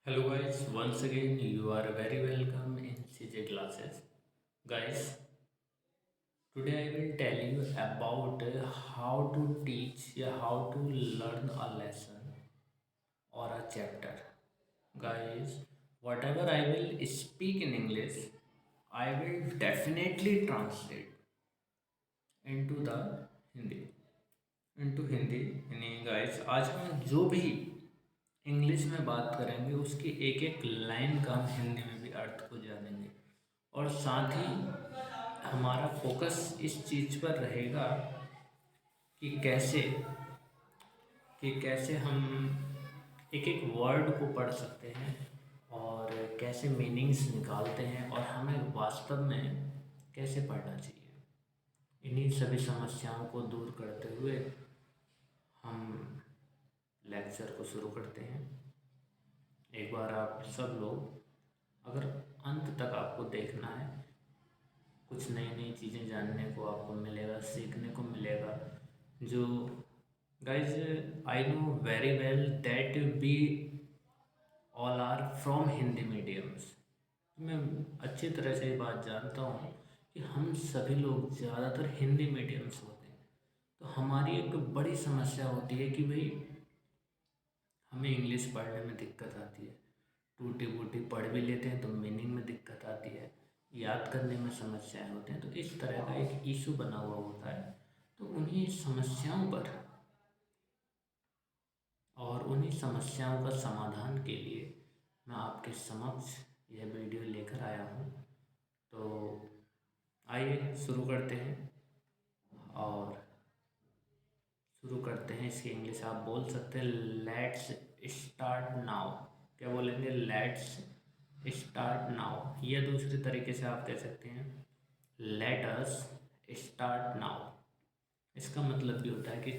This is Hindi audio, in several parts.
Hello guys, once again you are very welcome in CJ classes. Guys, today I will tell you about how to teach या how to learn a lesson or a chapter. Guys, whatever I will speak in English, I will definitely translate into the Hindi. into Hindi यानी गाइस आज हम जो भी इंग्लिश में बात करेंगे उसकी एक एक लाइन का हम हिंदी में भी अर्थ को जानेंगे और साथ ही हमारा फोकस इस चीज़ पर रहेगा कि कैसे हम एक एक वर्ड को पढ़ सकते हैं और कैसे मीनिंग्स निकालते हैं और हमें वास्तव में कैसे पढ़ना चाहिए। इन्हीं सभी समस्याओं को दूर करते हुए हम लेक्चर को शुरू करते हैं। एक बार आप सब लोग अगर अंत तक आपको देखना है, कुछ नई नई चीज़ें जानने को आपको मिलेगा, सीखने को मिलेगा। जो guys I know very well that we all are from Hindi mediums. मैं अच्छी तरह से ये बात जानता हूँ कि हम सभी लोग ज़्यादातर हिंदी मीडियम्स होते हैं। तो हमारी एक बड़ी समस्या होती है कि भाई हमें इंग्लिश पढ़ने में दिक्कत आती है, टूटी फूटी पढ़ भी लेते हैं तो मीनिंग में दिक्कत आती है, याद करने में समस्याएं होते हैं। तो इस तरह का एक इशू बना हुआ होता है। तो उन्हीं समस्याओं पर और उन्हीं समस्याओं का समाधान के लिए मैं आपके समक्ष यह वीडियो लेकर आया हूँ। तो आइए शुरू करते हैं और शुरू करते हैं। इसकी इंग्लिश आप बोल सकते हैं लेट्स स्टार्ट नाउ। क्या बोलेंगे? Let's start now. या दूसरे तरीके से आप कह सकते हैं लेट अस स्टार्ट नाउ। इसका मतलब भी होता है कि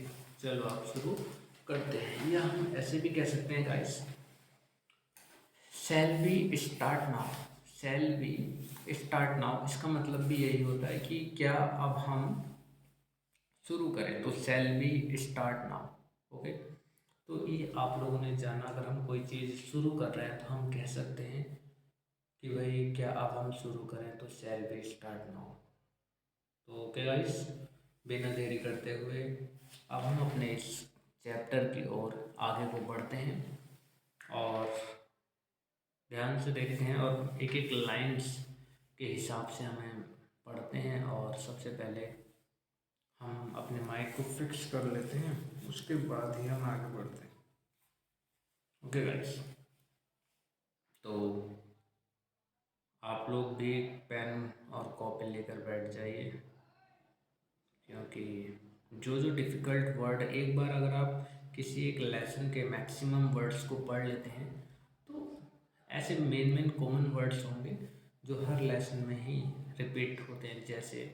चलो आप शुरू करते हैं। या हम ऐसे भी कह सकते हैं guys, shall we start now. Shall we start now इसका मतलब भी यही होता है कि क्या अब हम शुरू करें। तो shall we start now. Okay, तो ये आप लोगों ने जाना, अगर हम कोई चीज़ शुरू कर रहे हैं तो हम कह सकते हैं कि भाई क्या अब हम शुरू करें, तो शैल वी स्टार्ट नाउ। तो ओके गाइस, बिना देरी करते हुए अब हम अपने इस चैप्टर की ओर आगे को बढ़ते हैं और ध्यान से देखते हैं और एक एक लाइंस के हिसाब से हमें पढ़ते हैं। और सबसे पहले हम अपने माइक को फिक्स कर लेते हैं, उसके बाद ही हम आगे बढ़ते हैं। ओके गाइस, तो आप लोग भी पेन और कॉपी लेकर बैठ जाइए, क्योंकि जो जो डिफ़िकल्ट वर्ड एक बार अगर आप किसी एक लेसन के मैक्सिमम वर्ड्स को पढ़ लेते हैं तो ऐसे मेन कॉमन वर्ड्स होंगे जो हर लेसन में ही रिपीट होते हैं। जैसे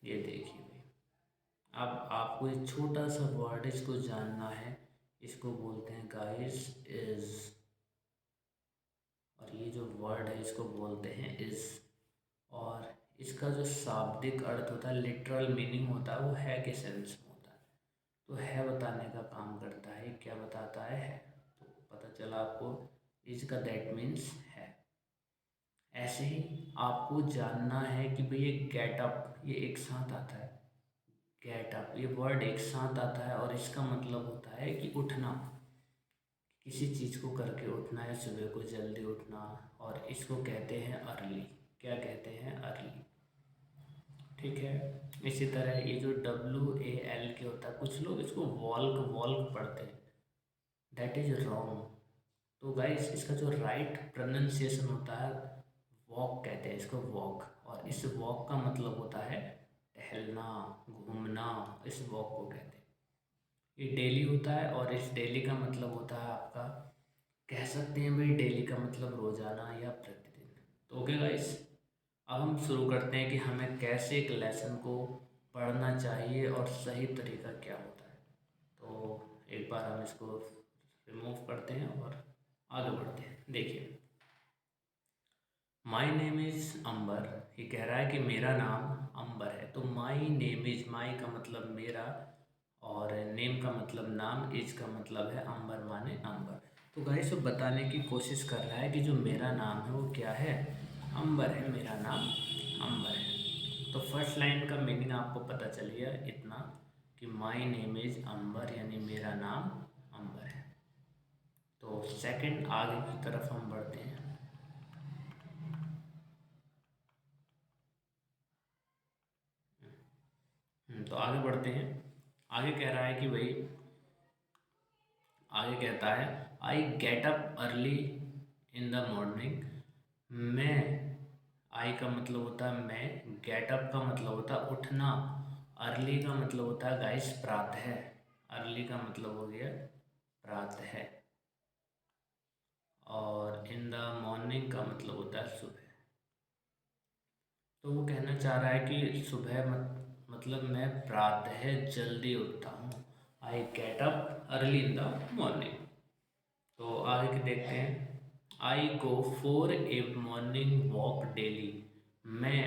ये देखिए भाई, अब आपको एक छोटा सा वर्ड इसको जानना है। इसको बोलते हैं गाइस इज, और ये जो वर्ड है इसको बोलते हैं इज। और इसका जो शाब्दिक अर्थ होता है, लिटरल मीनिंग होता है, वो है के सेंस में होता है। तो है बताने का काम करता है। क्या बताता है? तो पता चला आपको इज का दैट मीन्स है। ऐसे ही आपको जानना है कि भाई ये गेट अप, ये एक साथ आता है। गेट अप ये वर्ड एक साथ आता है और इसका मतलब होता है कि उठना, किसी चीज़ को करके उठना या सुबह को जल्दी उठना। और इसको कहते हैं अर्ली। क्या कहते हैं? अर्ली। ठीक है। इसी तरह ये जो WAL के होता है, कुछ लोग इसको वॉल्क वॉल्क पढ़ते हैं, दैट इज रॉन्ग। तो गाइस इसका जो राइट प्रोनाउंसिएशन होता है, वॉक कहते हैं इसको, वॉक। और इस वॉक का मतलब होता है टहलना, घूमना। इस वॉक को कहते हैं। ये डेली होता है और इस डेली का मतलब होता है आपका, कह सकते हैं भाई डेली का मतलब रोज़ाना या प्रतिदिन। तो ओके गाइस, अब हम शुरू करते हैं कि हमें कैसे एक लेसन को पढ़ना चाहिए और सही तरीका क्या होता है। तो एक बार हम इसको रिमूव करते हैं और आगे बढ़ते हैं। देखिए, माई नेम इज़ अंबर। ये कह रहा है कि मेरा नाम अंबर है। तो माई नेम इज़, माई का मतलब मेरा और नेम का मतलब नाम, इज का मतलब है अंबर माने अंबर। तो गाइस वो बताने की कोशिश कर रहा है कि जो मेरा नाम है वो क्या है, अंबर है, मेरा नाम अंबर है। तो फर्स्ट लाइन का मीनिंग आपको पता चल गया इतना कि माई नेम इज़ अंबर, यानी मेरा नाम अंबर है। तो सेकंड आगे की तरफ हम बढ़ते हैं। तो आगे बढ़ते हैं। आगे कह रहा है कि भाई, आगे कहता है आई get up early in the morning. मैं, आई का मतलब होता है मैं, गेट अप का मतलब होता है उठना, अर्ली का मतलब होता है गाइस प्रातः। अर्ली का मतलब हो गया प्रातः, और इन द मॉर्निंग का मतलब होता है सुबह। तो वो कहना चाह रहा है कि सुबह मतलब मैं प्रातः जल्दी उठता हूँ। I get up early in the morning. तो आगे के देखते हैं। I go for a morning walk daily. मैं,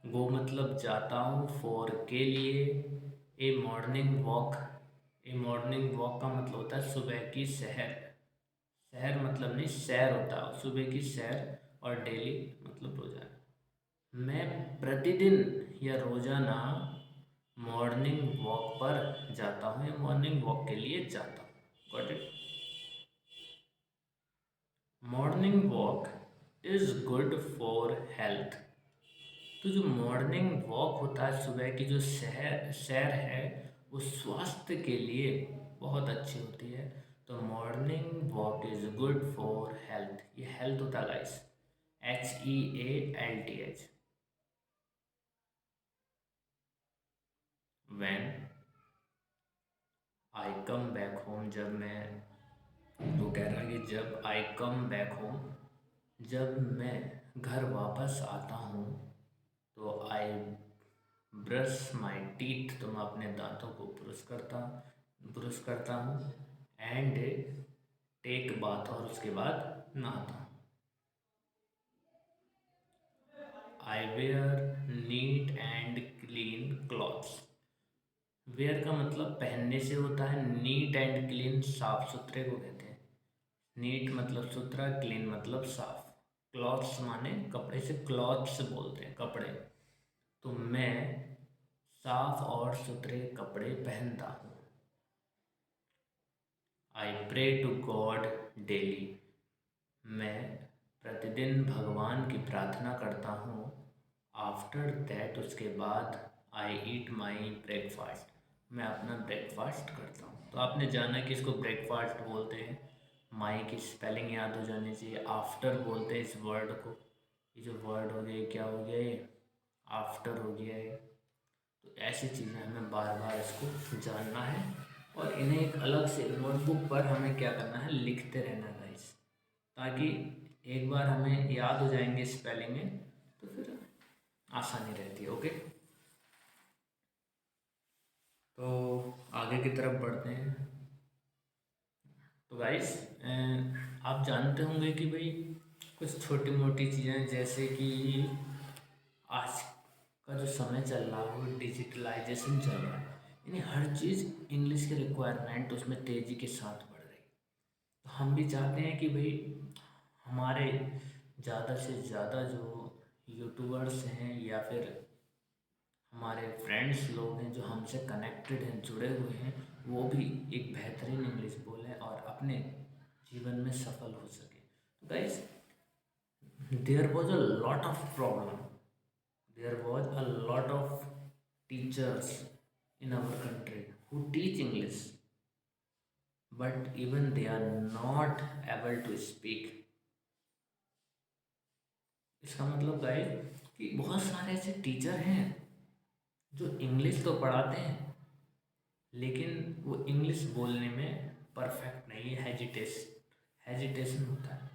गो मतलब जाता हूँ, फॉर के लिए, a morning walk, a morning walk का मतलब होता है सुबह की सैर। सैर मतलब नहीं, सैर होता है सुबह की सैर, और डेली मतलब रोजाना। मैं प्रतिदिन या रोजाना मॉर्निंग वॉक पर जाता हूँ या मॉर्निंग वॉक के लिए जाता हूँ। Got it. Morning walk is good for health. तो जो मॉर्निंग वॉक होता है, सुबह की जो सैर सैर है, वो स्वास्थ्य के लिए बहुत अच्छी होती है। तो morning walk is good for health, ये हेल्थ होता है guys, HEALTH। When I come back home, जब मैं, तो कह रहा है कि जब आई कम बैक होम, जब मैं घर वापस आता हूँ, तो आई ब्रश माई टीथ, तो मैं अपने दांतों को ब्रश करता हूँ, एंड टेक बाथ, और उसके बाद नहाता हूँ। I wear neat and clean clothes. Wear का मतलब पहनने से होता है, नीट एंड क्लीन साफ सुथरे को कहते हैं। नीट मतलब सुथरा, क्लीन मतलब साफ। क्लॉथ्स माने कपड़े से, क्लॉथ्स बोलते हैं कपड़े। तो मैं साफ और सुथरे कपड़े पहनता हूँ। I pray to God daily. मैं प्रतिदिन भगवान की प्रार्थना करता हूँ। आफ्टर दैट, उसके बाद, आई ईट माई ब्रेकफास्ट, मैं अपना ब्रेकफास्ट करता हूँ। तो आपने जाना कि इसको ब्रेकफास्ट बोलते हैं। माई की स्पेलिंग याद हो जानी चाहिए। आफ्टर बोलते हैं इस वर्ड को। ये जो वर्ड हो गया, क्या हो गया ये, आफ्टर हो गया है। तो ऐसी चीज़ें हमें बार बार इसको जानना है, और इन्हें एक अलग से नोटबुक पर हमें क्या करना है, लिखते रहना गाइस, ताकि एक बार हमें याद हो जाएंगे स्पेलिंग, तो फिर आसानी रहती है। ओके, तो आगे की तरफ बढ़ते हैं। तो गाइस, आप जानते होंगे कि भाई कुछ छोटी मोटी चीज़ें, जैसे कि आज का जो समय चल रहा है वो डिजिटलाइजेशन चल रहा है, यानी हर चीज़ इंग्लिश के रिक्वायरमेंट उसमें तेज़ी के साथ बढ़ रही है। तो हम भी चाहते हैं कि भाई हमारे ज़्यादा से ज़्यादा जो यूट्यूबर्स हैं, या फिर हमारे फ्रेंड्स लोग हैं जो हमसे कनेक्टेड हैं, जुड़े हुए हैं, वो भी एक बेहतरीन इंग्लिश बोलें और अपने जीवन में सफल हो सके। तो guys, there was a lot of problem, there was a lot of teachers in our country who teach English, but even they are not able to speak. इसका मतलब गाइस कि बहुत सारे ऐसे टीचर हैं जो इंग्लिश तो पढ़ाते हैं, लेकिन वो इंग्लिश बोलने में परफेक्ट नहीं है, हेजिटेशन होता है।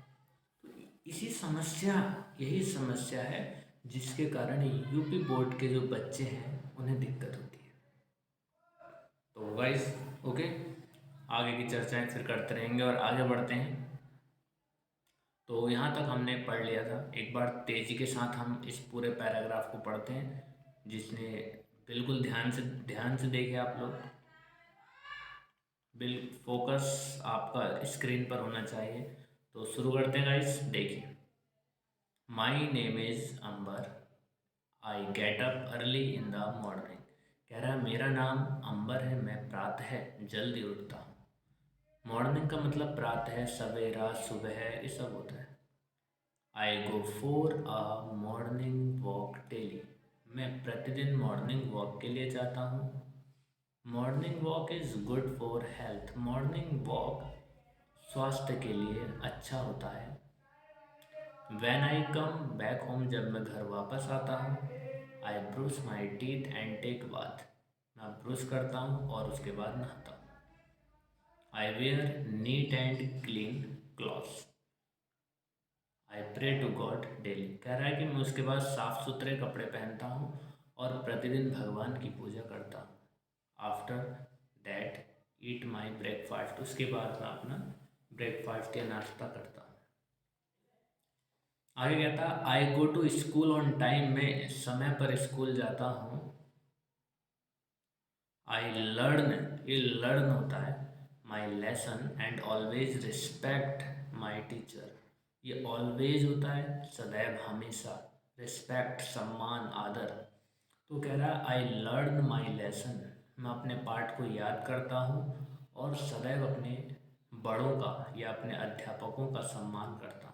तो इसी समस्या, यही समस्या है जिसके कारण यूपी बोर्ड के जो बच्चे हैं उन्हें दिक्कत होती है। तो गाइस, ओके, आगे की चर्चाएं फिर करते रहेंगे और आगे बढ़ते हैं। तो यहाँ तक हमने पढ़ लिया था। एक बार तेज़ी के साथ हम इस पूरे पैराग्राफ को पढ़ते हैं, जिसने बिल्कुल ध्यान से देखे आप लोग। बिल फोकस आपका स्क्रीन पर होना चाहिए। तो शुरू करते हैं गाइस, देखिए। My name is Ambar, I get up early in the morning. कह रहा है मेरा नाम अंबर है, मैं प्रातः जल्दी उठता हूँ। मॉर्निंग का मतलब प्रातः, सवेरा, सुबह, ये सब होता है। I go for a morning walk daily, मैं प्रतिदिन मॉर्निंग वॉक के लिए जाता हूँ। Morning walk is good for health, morning walk स्वास्थ्य के लिए अच्छा होता है। When I come back home, जब मैं घर वापस आता हूँ, I brush my teeth and take bath, मैं ब्रश करता हूँ और उसके बाद नहाता हूँ। I wear neat and clean clothes, I pray to God daily. कह रहा है कि मैं उसके बाद साफ़ सुथरे कपड़े पहनता हूँ और प्रतिदिन भगवान की पूजा करता हूँ। After that eat my breakfast, उसके बाद मैं अपना ब्रेकफास्ट या नाश्ता करता हूँ। आगे कहता I go to school on time, मैं समय पर स्कूल जाता हूँ। आई लर्न, ये लर्न होता है, माई lesson and always respect my teacher, ये ऑलवेज होता है सदैव, हमेशा, रिस्पेक्ट सम्मान आदर। तो कह रहा है आई लर्न माई लेसन, मैं अपने पाठ को याद करता हूँ और सदैव अपने बड़ों का या अपने अध्यापकों का सम्मान करता हूँ।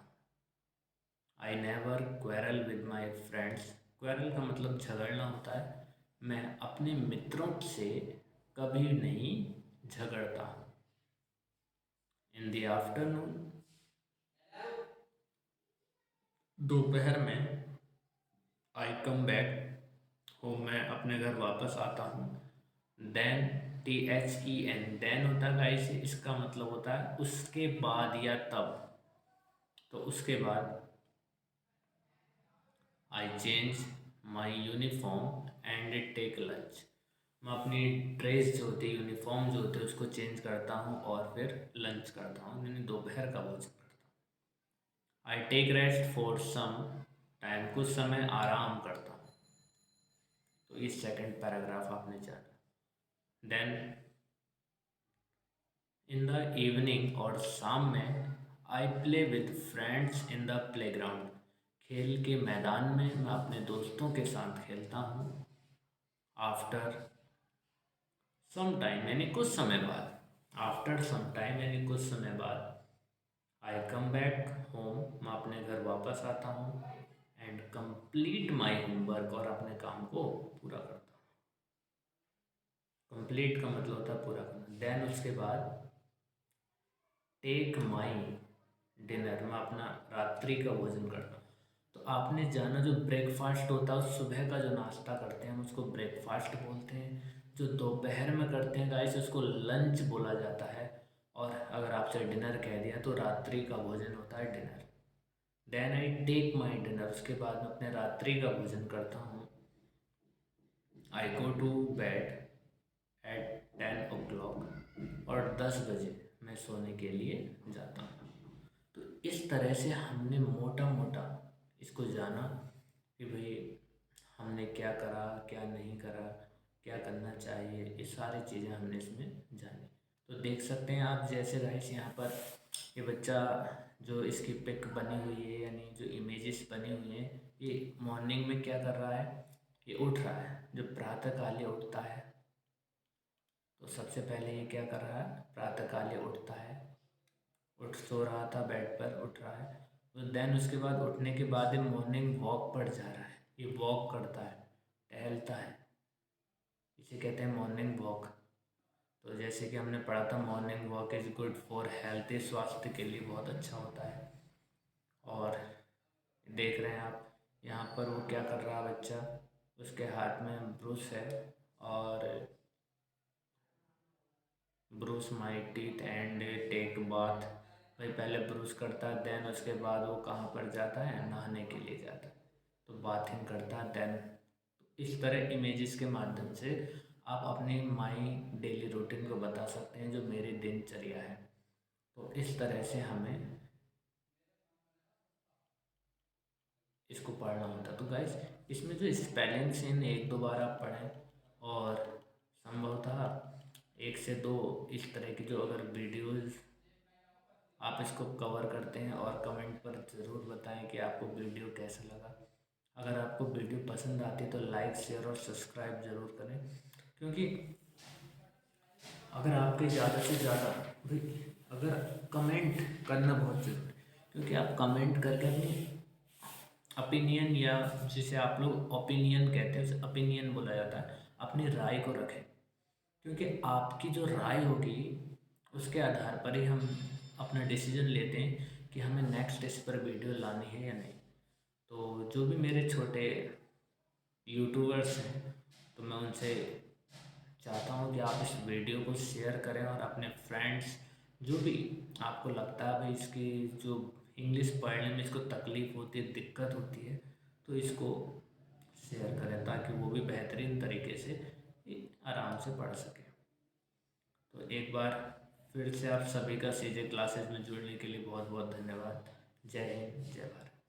I never quarrel with my friends, quarrel का मतलब झगड़ना होता है, मैं अपने मित्रों से कभी नहीं झगड़ता हूँ। इन द आफ्टरनून, दोपहर में, आई कम बैक होम, मैं अपने घर वापस आता हूँ। देन, THEN, देन होता है गाइस, इसका मतलब होता है उसके बाद या तब। तो उसके बाद I change my uniform and take lunch, मैं अपनी ड्रेस जो होती है, यूनिफॉर्म जो होते हैं, उसको चेंज करता हूँ और फिर लंच करता हूँ, यानी दोपहर का भोजन करता हूँ। I take rest for some time, कुछ समय आराम करता हूँ। तो इस सेकंड पैराग्राफ आपने जाना। देन इन द इवनिंग, और शाम में, I play with friends in the playground, खेल के मैदान में मैं अपने दोस्तों के साथ खेलता हूँ। आफ्टर सम टाइम, यानी कुछ समय बाद, आफ्टर सम टाइम यानी कुछ समय बाद, आई कम बैक होम, मैं अपने घर वापस आता हूँ। एंड कंप्लीट माई होमवर्क, और अपने काम को पूरा करता हूँ। कंप्लीट का मतलब होता है पूरा करना। देन उसके बाद टेक माई डिनर, मैं अपना रात्रि का भोजन करता हूँ। तो आपने जाना जो ब्रेकफास्ट होता है, सुबह का जो नाश्ता करते हैं हम उसको ब्रेकफास्ट बोलते हैं। जो दोपहर में करते हैं गाइस, उसको लंच बोला जाता है। और अगर आपसे डिनर कह दिया तो रात्रि का भोजन होता है dinner. Then I take my dinner, उसके बाद मैं अपने रात्रि का भोजन करता हूँ। I go to bed at 10 o'clock, और 10 बजे मैं सोने के लिए जाता हूँ। तो इस तरह से हमने मोटा मोटा इसको जाना कि भाई हमने क्या करा, क्या नहीं करा, क्या करना चाहिए, ये सारी चीज़ें हमने इसमें जानी। तो देख सकते हैं आप, जैसे गाइस यहाँ पर ये बच्चा जो इसकी पिक बनी हुई है, यानी जो इमेजेस बनी हुई हैं, ये मॉर्निंग में क्या कर रहा है, ये उठ रहा है। जब प्रातःकाल ये उठता है तो सबसे पहले ये क्या कर रहा है, प्रातःकाल ये उठता है, उठ सो रहा था बेड पर, उठ रहा है। तो देन उसके बाद उठने के बाद ये मॉर्निंग वॉक पर जा रहा है, ये वॉक करता है, टहलता है, इसे कहते हैं मॉर्निंग वॉक। तो जैसे कि हमने पढ़ा था, morning walk is good for health, स्वास्थ्य के लिए बहुत अच्छा होता है। और देख रहे हैं आप यहाँ पर वो क्या कर रहा है बच्चा, उसके हाथ में ब्रश है, और brush my teeth and take bath, भाई पहले ब्रूस करता है, देन उसके बाद वो कहाँ पर जाता है, नहाने के लिए जाता है, तो बाथिंग करता है। देन इस तरह इमेजेस के माध्यम से आप अपनी माई डेली रूटीन को बता सकते हैं, जो मेरी दिनचर्या है। तो इस तरह से हमें इसको पढ़ना होता है। तो गाइस, इसमें जो स्पेलिंग्स हैं, एक दो बार आप पढ़ें, और संभवतः 1 से 2 इस तरह की जो अगर वीडियोस आप इसको कवर करते हैं, और कमेंट पर ज़रूर बताएं कि आपको वीडियो कैसा लगा। अगर आपको वीडियो पसंद आती है तो लाइक शेयर और सब्सक्राइब ज़रूर करें, क्योंकि अगर आपके ज़्यादा से ज़्यादा भाई अगर कमेंट करना बहुत ज़रूरी है, क्योंकि आप कमेंट करके अपनी ओपिनियन, या जिसे आप लोग ओपिनियन कहते हैं उसे ओपिनियन बोला जाता है, अपनी राय को रखें, क्योंकि आपकी जो राय होगी उसके आधार पर ही हम अपना डिसीजन लेते हैं कि हमें नेक्स्ट इस पर वीडियो लानी है या नहीं। तो जो भी मेरे छोटे यूट्यूबर्स हैं, तो मैं उनसे चाहता हूँ कि आप इस वीडियो को शेयर करें और अपने फ्रेंड्स, जो भी आपको लगता है भाई इसकी जो इंग्लिश पढ़ने में इसको तकलीफ़ होती है, दिक्कत होती है, तो इसको शेयर करें ताकि वो भी बेहतरीन तरीके से आराम से पढ़ सकें। तो एक बार फिर से आप सभी का सीजे क्लासेस में जुड़ने के लिए बहुत बहुत धन्यवाद। जय हिंद, जय भारत।